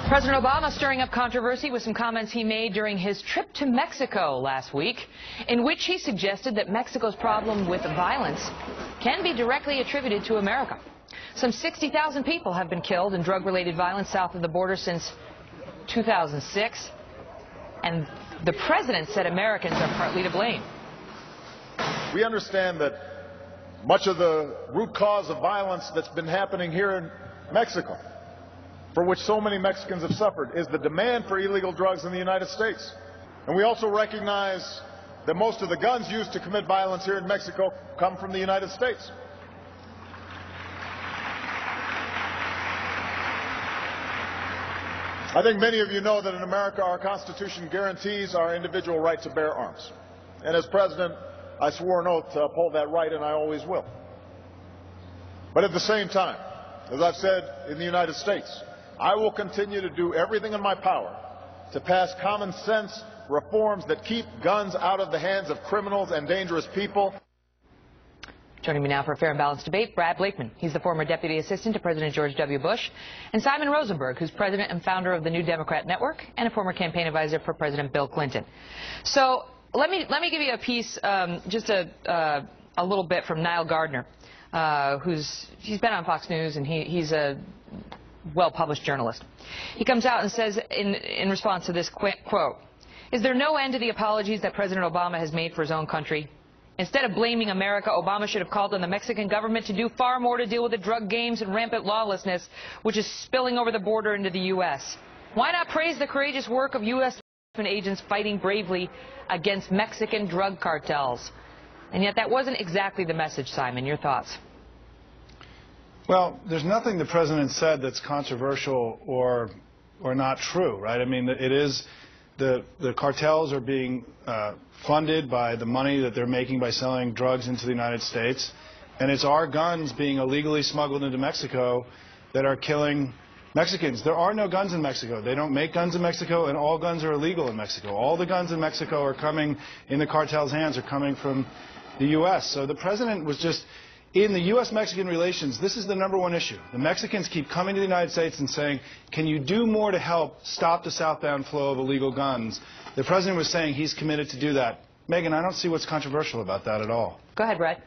President Obama stirring up controversy with some comments he made during his trip to Mexico last week, in which he suggested that Mexico's problem with violence can be directly attributed to America. Some 60,000 people have been killed in drug-related violence south of the border since 2006, and the president said Americans are partly to blame. We understand that much of the root cause of violence that's been happening here in Mexico, for which so many Mexicans have suffered, is the demand for illegal drugs in the United States. And we also recognize that most of the guns used to commit violence here in Mexico come from the United States. I think many of you know that in America our Constitution guarantees our individual right to bear arms. And as President, I swore an oath to uphold that right, and I always will. But at the same time, as I've said in the United States, I will continue to do everything in my power to pass common sense reforms that keep guns out of the hands of criminals and dangerous people. Joining me now for a fair and balanced debate, Brad Blakeman. He's the former deputy assistant to President George W. Bush, and Simon Rosenberg, who's president and founder of the New Democrat Network and a former campaign advisor for President Bill Clinton. So let me give you a piece, just a little bit from Niall Gardner, he's been on Fox News, and he's a well-published journalist. He comes out and says in response to this quote, "Is there no end to the apologies that President Obama has made for his own country? Instead of blaming America, Obama should have called on the Mexican government to do far more to deal with the drug games and rampant lawlessness which is spilling over the border into the U.S. Why not praise the courageous work of U.S. agents fighting bravely against Mexican drug cartels?" And yet that wasn't exactly the message, Simon. Your thoughts? Well, there's nothing the president said that's controversial or not true, right? I mean, it is the cartels are being funded by the money that they're making by selling drugs into the United States, and it's our guns being illegally smuggled into Mexico that are killing Mexicans. There are no guns in Mexico. They don't make guns in Mexico, and all guns are illegal in Mexico. All the guns in Mexico are coming in the cartel's hands, are coming from the U.S. So the president was just, in the U.S.-Mexican relations, this is the #1 issue. The Mexicans keep coming to the United States and saying, can you do more to help stop the southbound flow of illegal guns? The president was saying he's committed to do that. Megyn, I don't see what's controversial about that at all. Go ahead, Brad.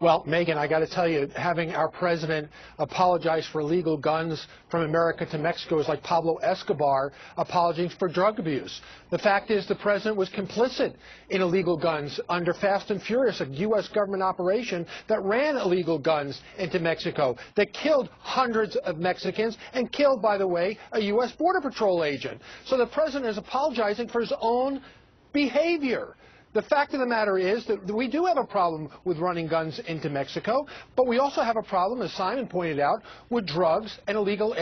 Well, Megyn, I got to tell you, having our president apologize for illegal guns from America to Mexico is like Pablo Escobar apologizing for drug abuse. The fact is the president was complicit in illegal guns under Fast and Furious, a U.S. government operation that ran illegal guns into Mexico, that killed hundreds of Mexicans and killed, by the way, a U.S. Border Patrol agent. So the president is apologizing for his own behavior. The fact of the matter is that we do have a problem with running guns into Mexico, but we also have a problem, as Simon pointed out, with drugs and illegal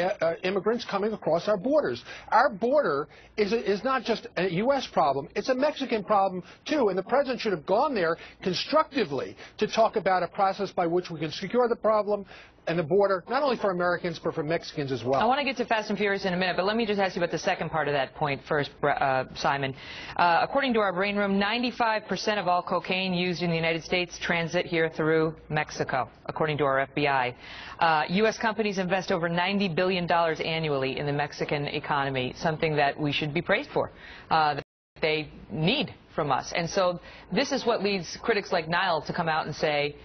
immigrants coming across our borders. Our border is not just a U.S. problem, it's a Mexican problem, too, and the president should have gone there constructively to talk about a process by which we can secure the problem and the border, not only for Americans, but for Mexicans as well. I want to get to Fast and Furious in a minute, but let me just ask you about the second part of that point first, Simon. According to our brain room, 95% of all cocaine used in the United States transit here through Mexico, according to our FBI. U.S. companies invest over $90 billion annually in the Mexican economy, something that we should be praised for. That they need from us. And so this is what leads critics like Niall to come out and say,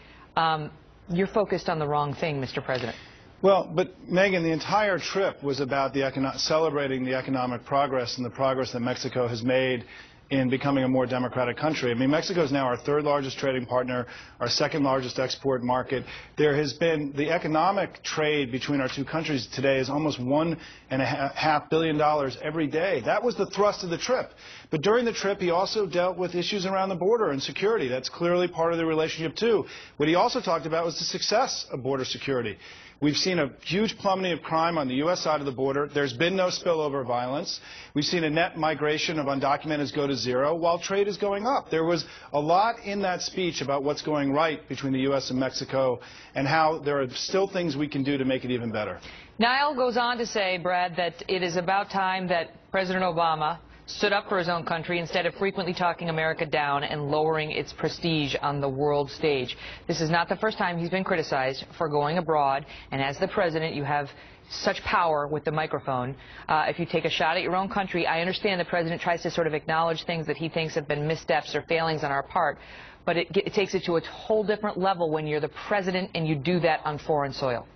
you're focused on the wrong thing, Mr. President. Well, but, Megyn, the entire trip was about celebrating the economic progress and the progress that Mexico has made in becoming a more democratic country. I mean, Mexico is now our third largest trading partner, our second largest export market. There has been the economic trade between our two countries today is almost $1.5 billion every day. That was the thrust of the trip. But during the trip, he also dealt with issues around the border and security. That's clearly part of the relationship, too. What he also talked about was the success of border security. We've seen a huge plummeting of crime on the U.S. side of the border. There's been no spillover violence. We've seen a net migration of undocumented go to zero while trade is going up. There was a lot in that speech about what's going right between the U.S. and Mexico and how there are still things we can do to make it even better. Niall goes on to say, Brad, that it is about time that President Obama stood up for his own country instead of frequently talking America down and lowering its prestige on the world stage. This is not the first time he's been criticized for going abroad, and as the president, you have such power with the microphone. If you take a shot at your own country, I understand the president tries to sort of acknowledge things that he thinks have been missteps or failings on our part, but it takes it to a whole different level when you're the president and you do that on foreign soil.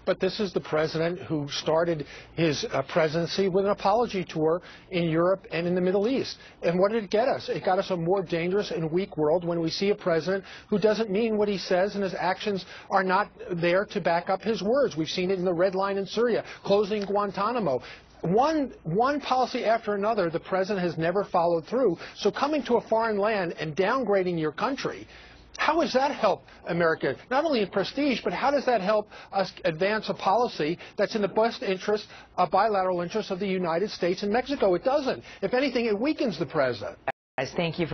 But this is the president who started his presidency with an apology tour in Europe and in the Middle East. And what did it get us? It got us a more dangerous and weak world when we see a president who doesn't mean what he says and his actions are not there to back up his words. We've seen it in the red line in Syria, closing Guantanamo. One policy after another, the president has never followed through. So coming to a foreign land and downgrading your country, how does that help America, not only in prestige, but how does that help us advance a policy that's in the best interest, bilateral interest of the United States and Mexico? It doesn't. If anything, it weakens the president. Guys, thank you.